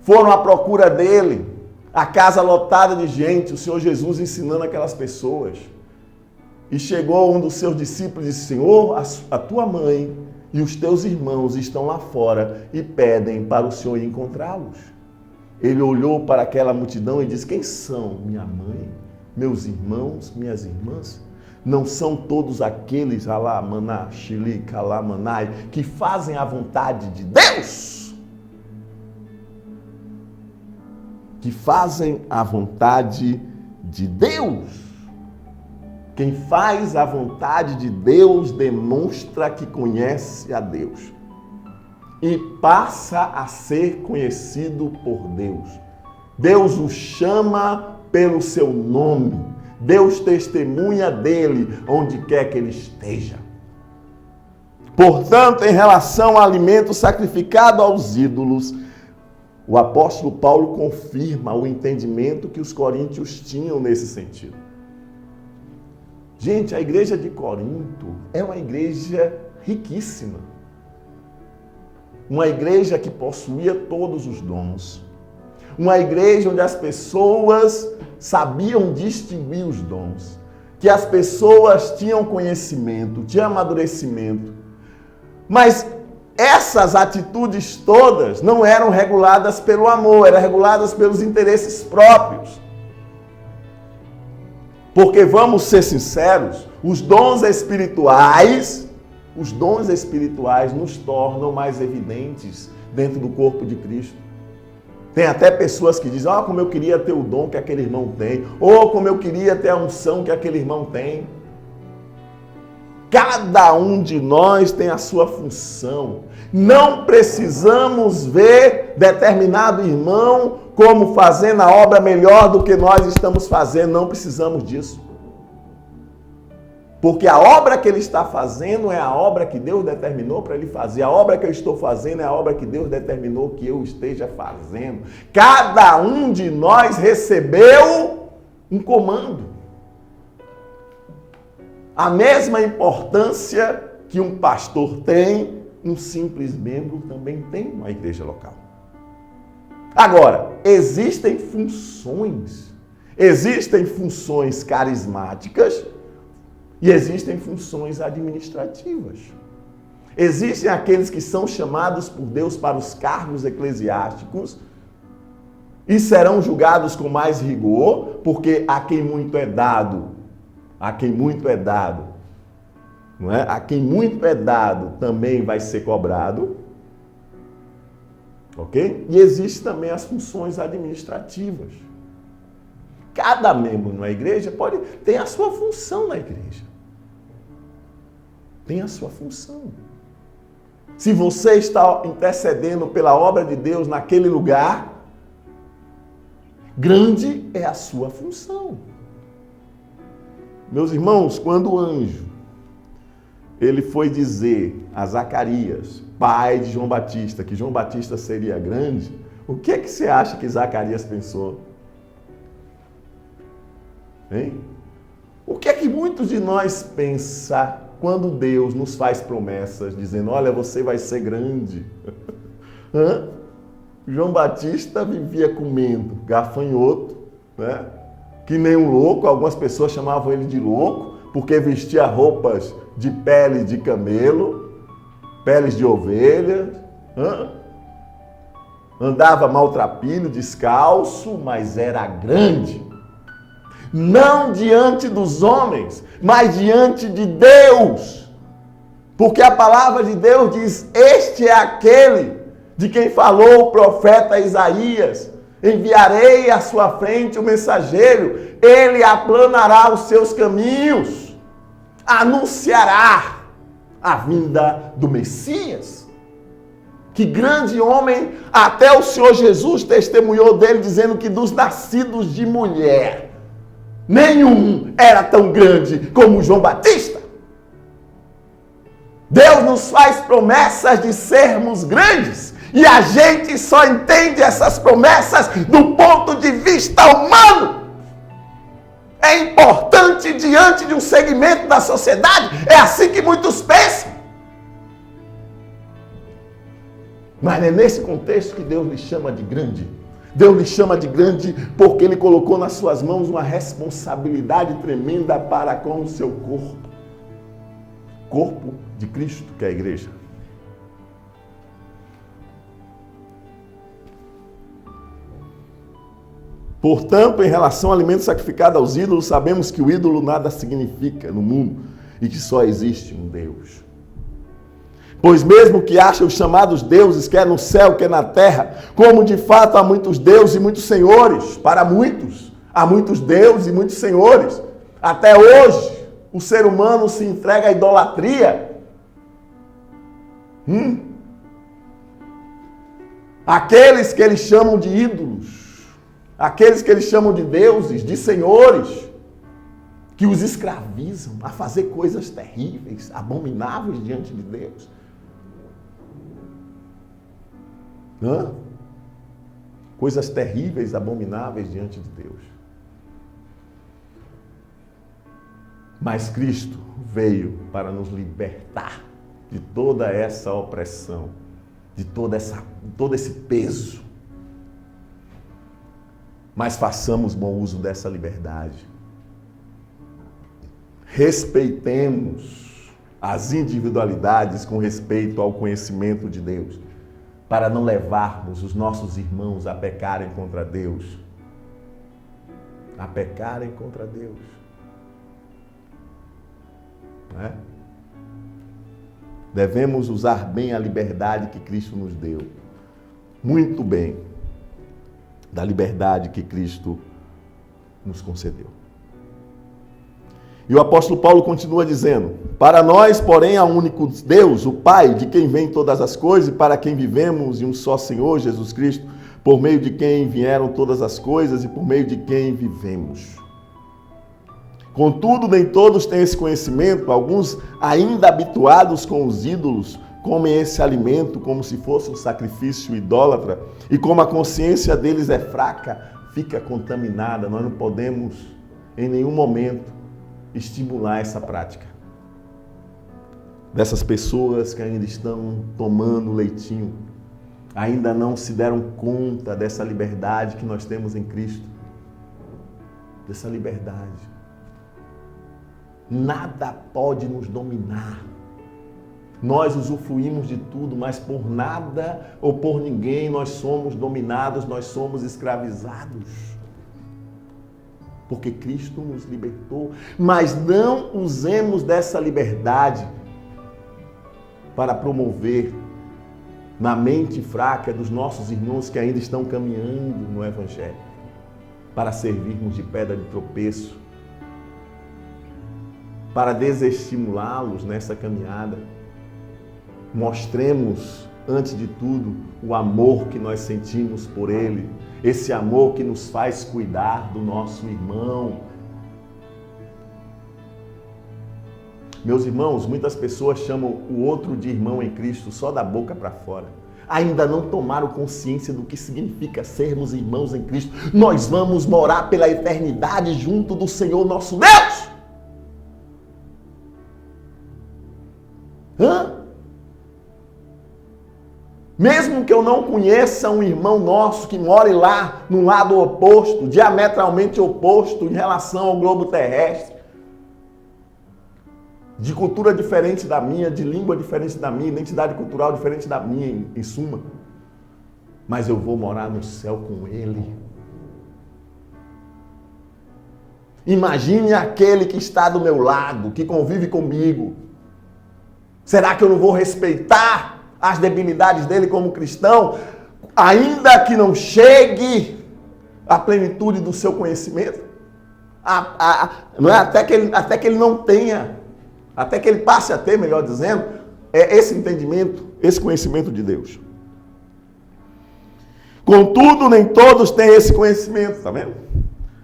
foram à procura dele, a casa lotada de gente, o Senhor Jesus ensinando aquelas pessoas. E chegou um dos seus discípulos e disse: Senhor, a tua mãe e os teus irmãos estão lá fora e pedem para o Senhor ir encontrá-los. Ele olhou para aquela multidão e disse: quem são minha mãe, meus irmãos, minhas irmãs? Não são todos aqueles, Alamaná, Xili, Calamanai, que fazem a vontade de Deus? Que fazem a vontade de Deus. Quem faz a vontade de Deus demonstra que conhece a Deus e passa a ser conhecido por Deus. Deus o chama pelo seu nome. Deus testemunha dele onde quer que ele esteja. Portanto, em relação ao alimento sacrificado aos ídolos, o apóstolo Paulo confirma o entendimento que os coríntios tinham nesse sentido. Gente, a igreja de Corinto é uma igreja riquíssima. Uma igreja que possuía todos os dons. Uma igreja onde as pessoas sabiam distinguir os dons. Que as pessoas tinham conhecimento, tinham amadurecimento. Mas essas atitudes todas não eram reguladas pelo amor, eram reguladas pelos interesses próprios. Porque, vamos ser sinceros, os dons espirituais nos tornam mais evidentes dentro do corpo de Cristo. Tem até pessoas que dizem: como eu queria ter o dom que aquele irmão tem, ou como eu queria ter a unção que aquele irmão tem. Cada um de nós tem a sua função. Não precisamos ver determinado irmão como fazendo a obra melhor do que nós estamos fazendo. Não precisamos disso. Porque a obra que ele está fazendo é a obra que Deus determinou para ele fazer. A obra que eu estou fazendo é a obra que Deus determinou que eu esteja fazendo. Cada um de nós recebeu um comando. A mesma importância que um pastor tem, um simples membro também tem na igreja local. Agora, existem funções carismáticas e existem funções administrativas. Existem aqueles que são chamados por Deus para os cargos eclesiásticos e serão julgados com mais rigor, porque a quem muito é dado, não é? A quem muito é dado também vai ser cobrado. Ok? E existem também as funções administrativas. Cada membro na igreja tem a sua função na igreja. Tem a sua função. Se você está intercedendo pela obra de Deus naquele lugar, grande é a sua função. Meus irmãos, quando o anjo ele foi dizer a Zacarias, pai de João Batista, que João Batista seria grande, o que é que você acha que Zacarias pensou? Hein? O que é que muitos de nós pensam quando Deus nos faz promessas, dizendo: olha, você vai ser grande? João Batista vivia comendo gafanhoto, né? Que nem um louco. Algumas pessoas chamavam ele de louco, porque vestia roupas de pele de camelo, peles de ovelha, andava maltrapilho, descalço, mas era grande. Não diante dos homens, mas diante de Deus. Porque a palavra de Deus diz: este é aquele de quem falou o profeta Isaías. Enviarei à sua frente o mensageiro, ele aplanará os seus caminhos, anunciará a vinda do Messias. Que grande homem, até o Senhor Jesus testemunhou dele, dizendo que dos nascidos de mulher, nenhum era tão grande como João Batista. Deus nos faz promessas de sermos grandes, e a gente só entende essas promessas do ponto de vista humano. É importante diante de um segmento da sociedade, é assim que muitos pensam. Mas é nesse contexto que Deus lhe chama de grande. Deus lhe chama de grande porque Ele colocou nas suas mãos uma responsabilidade tremenda para com o seu corpo. Corpo de Cristo, que é a igreja. Portanto, em relação ao alimento sacrificado aos ídolos, sabemos que o ídolo nada significa no mundo e que só existe um Deus. Pois mesmo que achem os chamados deuses, quer no céu, quer na terra, como de fato há muitos deuses e muitos senhores, para muitos, há muitos deuses e muitos senhores. Até hoje, o ser humano se entrega à idolatria. Aqueles que eles chamam de ídolos, aqueles que eles chamam de deuses, de senhores, que os escravizam a fazer coisas terríveis, abomináveis diante de Deus. Coisas terríveis, abomináveis diante de Deus. Mas Cristo veio para nos libertar de toda essa opressão, de todo esse peso. Mas façamos bom uso dessa liberdade. Respeitemos as individualidades com respeito ao conhecimento de Deus, para não levarmos os nossos irmãos a pecarem contra Deus. A pecarem contra Deus. Não é? Devemos usar bem a liberdade que Cristo nos deu. Muito bem. Da liberdade que Cristo nos concedeu. E o apóstolo Paulo continua dizendo: para nós, porém, há um único Deus, o Pai, de quem vêm todas as coisas, e para quem vivemos, e um só Senhor, Jesus Cristo, por meio de quem vieram todas as coisas e por meio de quem vivemos. Contudo, nem todos têm esse conhecimento, alguns ainda habituados com os ídolos, comem esse alimento como se fosse um sacrifício idólatra, e como a consciência deles é fraca, fica contaminada. Nós não podemos, em nenhum momento, estimular essa prática dessas pessoas que ainda estão tomando leitinho, ainda não se deram conta dessa liberdade que nós temos em Cristo, dessa liberdade. Nada pode nos dominar. Nós usufruímos de tudo, mas por nada ou por ninguém nós somos dominados, nós somos escravizados. Porque Cristo nos libertou, mas não usemos dessa liberdade para promover na mente fraca dos nossos irmãos que ainda estão caminhando no Evangelho, para servirmos de pedra de tropeço, para desestimulá-los nessa caminhada. Mostremos, antes de tudo, o amor que nós sentimos por ele, esse amor que nos faz cuidar do nosso irmão. Meus irmãos, muitas pessoas chamam o outro de irmão em Cristo só da boca para fora. Ainda não tomaram consciência do que significa sermos irmãos em Cristo. Nós vamos morar pela eternidade junto do Senhor nosso Deus. Mesmo que eu não conheça um irmão nosso que more lá, no lado oposto, diametralmente oposto em relação ao globo terrestre, de cultura diferente da minha, de língua diferente da minha, identidade cultural diferente da minha, em suma, mas eu vou morar no céu com ele. Imagine aquele que está do meu lado, que convive comigo. Será que eu não vou respeitar as debilidades dele como cristão, ainda que não chegue à plenitude do seu conhecimento? Não é? Até que ele não tenha, até que ele passe a ter, melhor dizendo, esse entendimento, esse conhecimento de Deus. Contudo, nem todos têm esse conhecimento, tá vendo?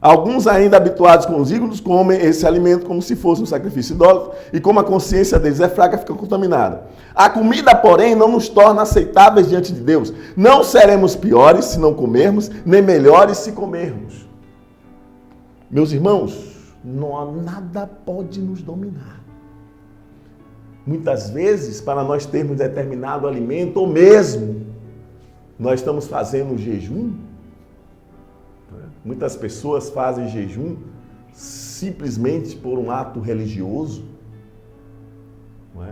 Alguns ainda habituados com os ídolos comem esse alimento como se fosse um sacrifício idólatra, e como a consciência deles é fraca, fica contaminada. A comida, porém, não nos torna aceitáveis diante de Deus. Não seremos piores se não comermos, nem melhores se comermos. Meus irmãos, nada pode nos dominar. Muitas vezes, para nós termos determinado alimento, ou mesmo nós estamos fazendo jejum. Muitas pessoas fazem jejum simplesmente por um ato religioso, não é?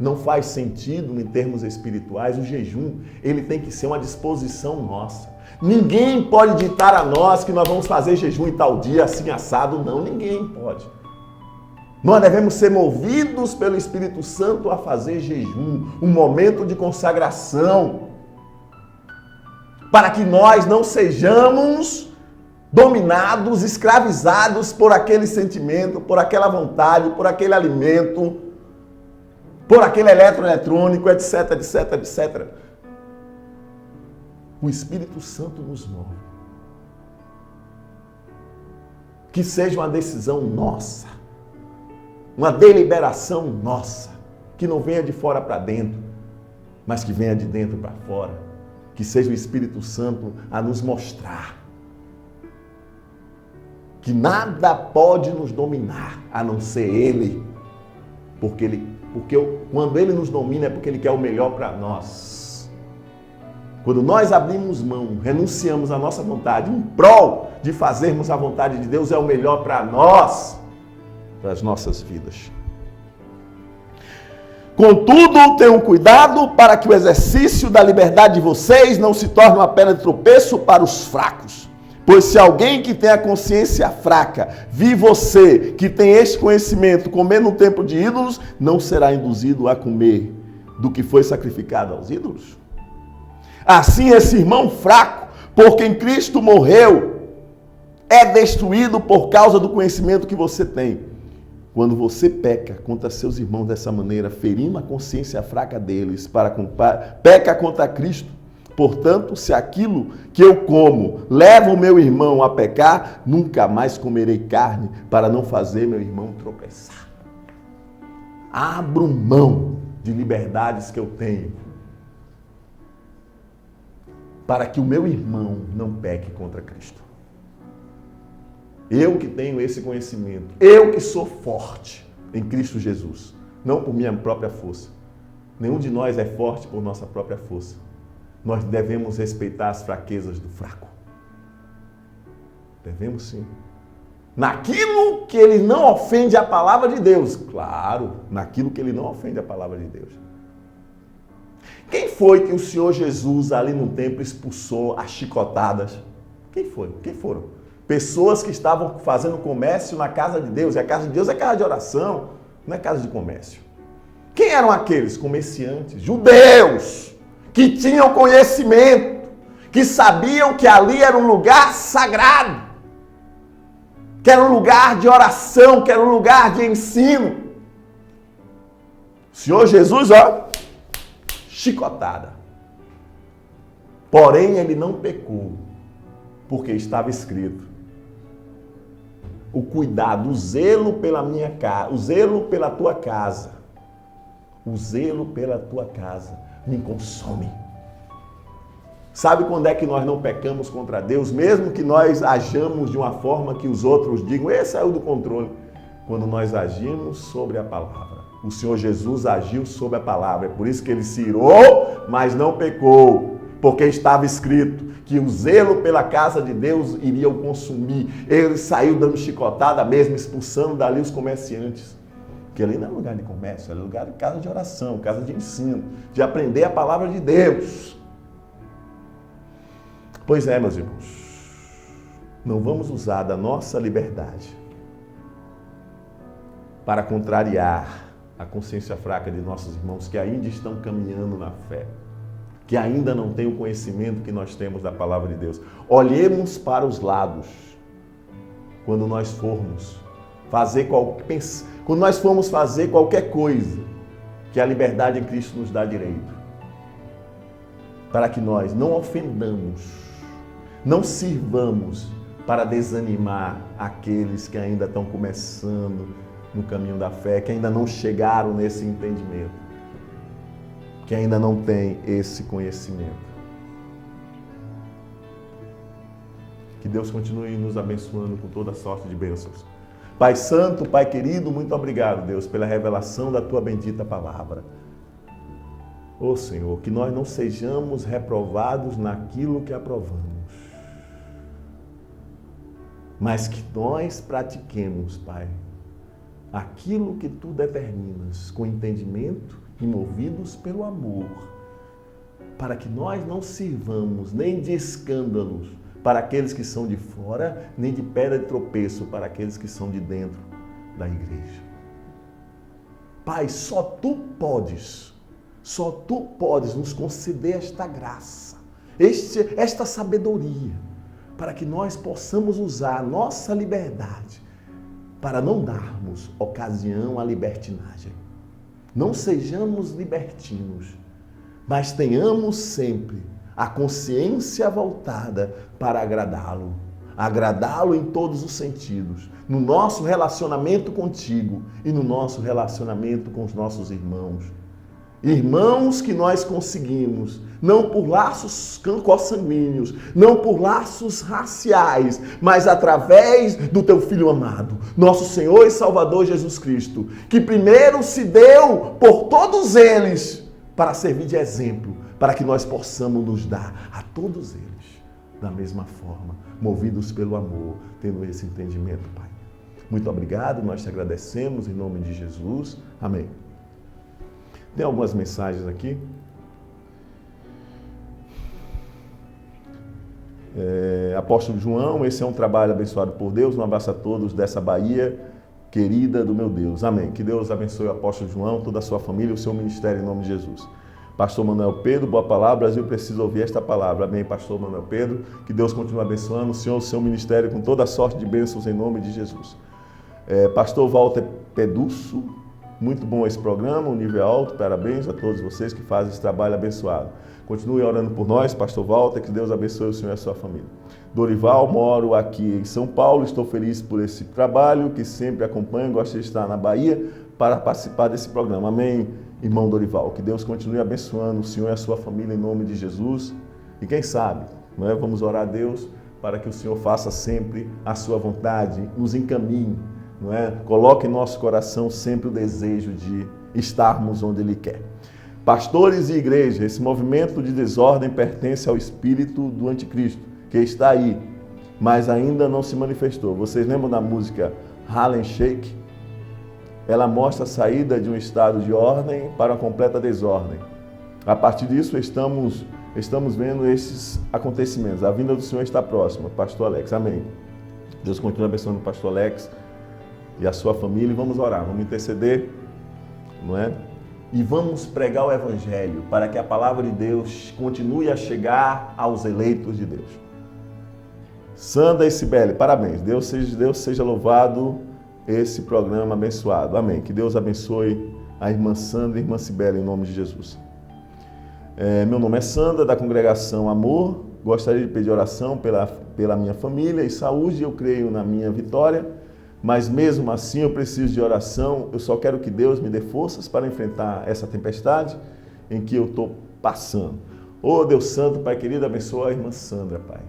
não faz sentido em termos espirituais. O jejum, ele tem que ser uma disposição nossa. Ninguém pode ditar a nós que nós vamos fazer jejum em tal dia, assim assado. Não, ninguém pode. Nós devemos ser movidos pelo Espírito Santo a fazer jejum, um momento de consagração, para que nós não sejamos dominados, escravizados por aquele sentimento, por aquela vontade, por aquele alimento, por aquele eletroeletrônico, etc, etc, etc. O Espírito Santo nos move. Que seja uma decisão nossa, uma deliberação nossa, que não venha de fora para dentro, mas que venha de dentro para fora. Que seja o Espírito Santo a nos mostrar que nada pode nos dominar, a não ser Ele. Porque quando Ele nos domina é porque Ele quer o melhor para nós. Quando nós abrimos mão, renunciamos à nossa vontade em prol de fazermos a vontade de Deus, é o melhor para nós, para as nossas vidas. Contudo, tenham cuidado para que o exercício da liberdade de vocês não se torne uma pedra de tropeço para os fracos. Pois se alguém que tem a consciência fraca vir você, que tem este conhecimento, comer no templo de ídolos, não será induzido a comer do que foi sacrificado aos ídolos? Assim, esse irmão fraco, por quem Cristo morreu, é destruído por causa do conhecimento que você tem. Quando você peca contra seus irmãos dessa maneira, ferindo a consciência fraca deles, peca contra Cristo. Portanto, se aquilo que eu como leva o meu irmão a pecar, nunca mais comerei carne para não fazer meu irmão tropeçar. Abro mão de liberdades que eu tenho para que o meu irmão não peque contra Cristo. Eu que tenho esse conhecimento, eu que sou forte em Cristo Jesus, não por minha própria força. Nenhum de nós é forte por nossa própria força. Nós devemos respeitar as fraquezas do fraco. Devemos sim. Naquilo que ele não ofende a palavra de Deus. Claro, naquilo que ele não ofende a palavra de Deus. Quem foi que o Senhor Jesus ali no templo expulsou a chicotadas? Quem foi? Quem foram? Pessoas que estavam fazendo comércio na casa de Deus. E a casa de Deus é casa de oração, não é casa de comércio. Quem eram aqueles comerciantes? Judeus, que tinham conhecimento, que sabiam que ali era um lugar sagrado, que era um lugar de oração, que era um lugar de ensino. O Senhor Jesus, chicotada. Porém, ele não pecou, porque estava escrito: o cuidado, o zelo pela minha casa, o zelo pela tua casa, o zelo pela tua casa me consome. Sabe quando é que nós não pecamos contra Deus, mesmo que nós ajamos de uma forma que os outros digam, esse saiu do controle? Quando nós agimos sobre a palavra. O Senhor Jesus agiu sobre a palavra, é por isso que ele se irou, mas não pecou, porque estava escrito que o zelo pela casa de Deus iria o consumir. Ele saiu dando chicotada mesmo, expulsando dali os comerciantes. Porque ali não é lugar de comércio, é lugar de casa de oração, casa de ensino, de aprender a palavra de Deus. Pois é, meus irmãos, não vamos usar da nossa liberdade para contrariar a consciência fraca de nossos irmãos que ainda estão caminhando na fé, que ainda não têm o conhecimento que nós temos da palavra de Deus. Olhemos para os lados quando nós formos fazer qualquer coisa que a liberdade em Cristo nos dá direito, para que nós não ofendamos, não sirvamos para desanimar aqueles que ainda estão começando no caminho da fé, que ainda não chegaram nesse entendimento, que ainda não têm esse conhecimento. Que Deus continue nos abençoando com toda sorte de bênçãos. Pai Santo, Pai querido, muito obrigado, Deus, pela revelação da Tua bendita palavra. Ô Senhor, que nós não sejamos reprovados naquilo que aprovamos, mas que nós pratiquemos, Pai, aquilo que Tu determinas com entendimento e movidos pelo amor, para que nós não sirvamos nem de escândalos para aqueles que são de fora, nem de pedra de tropeço para aqueles que são de dentro da igreja. Pai, só Tu podes nos conceder esta graça, esta sabedoria, para que nós possamos usar a nossa liberdade para não darmos ocasião à libertinagem. Não sejamos libertinos, mas tenhamos sempre a consciência voltada para agradá-lo em todos os sentidos, no nosso relacionamento contigo e no nosso relacionamento com os nossos irmãos. Irmãos que nós conseguimos, não por laços consanguíneos, não por laços raciais, mas através do Teu Filho amado, nosso Senhor e Salvador Jesus Cristo, que primeiro se deu por todos eles para servir de exemplo, para que nós possamos nos dar a todos eles da mesma forma, movidos pelo amor, tendo esse entendimento, Pai. Muito obrigado, nós te agradecemos em nome de Jesus. Amém. Tem algumas mensagens aqui. Apóstolo João, esse é um trabalho abençoado por Deus. Um abraço a todos dessa Bahia querida do meu Deus. Amém. Que Deus abençoe o apóstolo João, toda a sua família e o seu ministério em nome de Jesus. Pastor Manuel Pedro, boa palavra. O Brasil precisa ouvir esta palavra. Amém, pastor Manuel Pedro. Que Deus continue abençoando o senhor, o seu ministério com toda a sorte de bênçãos em nome de Jesus. Pastor Walter Pedusso, muito bom esse programa, um nível alto. Parabéns a todos vocês que fazem esse trabalho abençoado. Continue orando por nós, pastor Walter, que Deus abençoe o senhor e a sua família. Dorival, moro aqui em São Paulo, estou feliz por esse trabalho que sempre acompanho, gosto de estar na Bahia para participar desse programa. Amém, irmão Dorival. Que Deus continue abençoando o senhor e a sua família em nome de Jesus. E quem sabe, não é? Vamos orar a Deus para que o Senhor faça sempre a sua vontade, nos encaminhe, não é? Coloque em nosso coração sempre o desejo de estarmos onde Ele quer. Pastores e igreja, esse movimento de desordem pertence ao espírito do anticristo, que está aí, mas ainda não se manifestou. Vocês lembram da música Harlem Shake? Ela mostra a saída de um estado de ordem para uma completa desordem. A partir disso, estamos vendo esses acontecimentos. A vinda do Senhor está próxima. Pastor Alex, amém. Deus continue abençoando o pastor Alex e a sua família. E vamos orar, vamos interceder, não é? E vamos pregar o Evangelho para que a palavra de Deus continue a chegar aos eleitos de Deus. Sandra e Cibele, parabéns. Deus seja louvado esse programa abençoado. Amém. Que Deus abençoe a irmã Sandra e a irmã Cibele em nome de Jesus. Meu nome é Sandra, da congregação Amor. Gostaria de pedir oração pela minha família e saúde. Eu creio na minha vitória. Mas mesmo assim eu preciso de oração, eu só quero que Deus me dê forças para enfrentar essa tempestade em que eu estou passando. Ô Deus Santo, Pai querido, abençoa a irmã Sandra, Pai.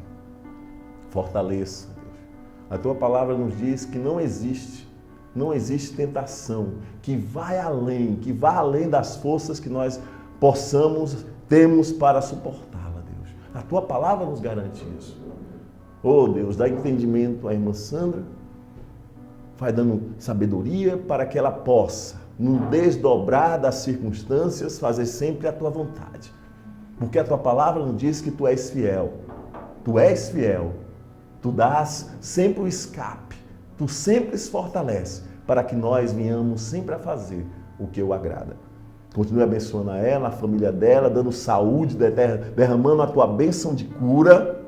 Fortaleça, Deus. A Tua palavra nos diz que não existe tentação que vá além das forças que nós temos para suportá-la, Deus. A Tua palavra nos garante isso. Ô Deus, dá entendimento à irmã Sandra, vai dando sabedoria para que ela possa, no desdobrar das circunstâncias, fazer sempre a Tua vontade. Porque a Tua palavra nos diz que Tu és fiel. Tu és fiel. Tu dás sempre o escape. Tu sempre os fortalece para que nós venhamos sempre a fazer o que o agrada. Continue abençoando a ela, a família dela, dando saúde, derramando a Tua bênção de cura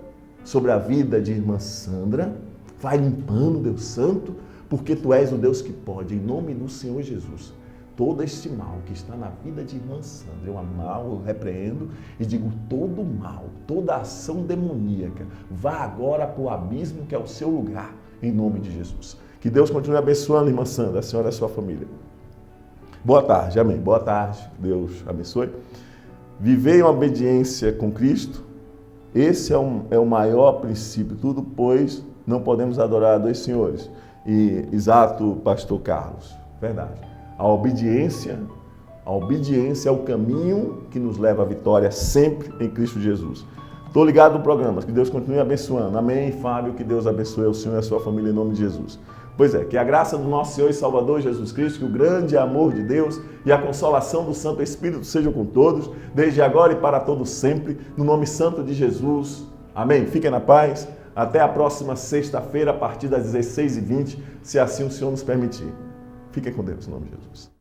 sobre a vida de irmã Sandra. Vai limpando, Deus Santo, porque Tu és o Deus que pode, em nome do Senhor Jesus. Todo este mal que está na vida de irmã Sandra, eu repreendo e digo todo mal, toda ação demoníaca, vá agora para o abismo que é o seu lugar, em nome de Jesus. Que Deus continue abençoando, irmã Sandra, a senhora e a sua família. Boa tarde, amém. Boa tarde, Deus abençoe. Viver em obediência com Cristo, esse é o maior princípio, tudo, pois não podemos adorar a dois senhores. E exato, pastor Carlos, verdade. A obediência é o caminho que nos leva à vitória sempre em Cristo Jesus. Estou ligado no programa, que Deus continue abençoando. Amém, Fábio, que Deus abençoe o senhor e a sua família em nome de Jesus. Pois é, que a graça do nosso Senhor e Salvador Jesus Cristo, que o grande amor de Deus e a consolação do Santo Espírito sejam com todos, desde agora e para todos sempre, no nome santo de Jesus. Amém. Fiquem na paz. Até a próxima sexta-feira, a partir das 16h20, se assim o Senhor nos permitir. Fiquem com Deus, em nome de Jesus.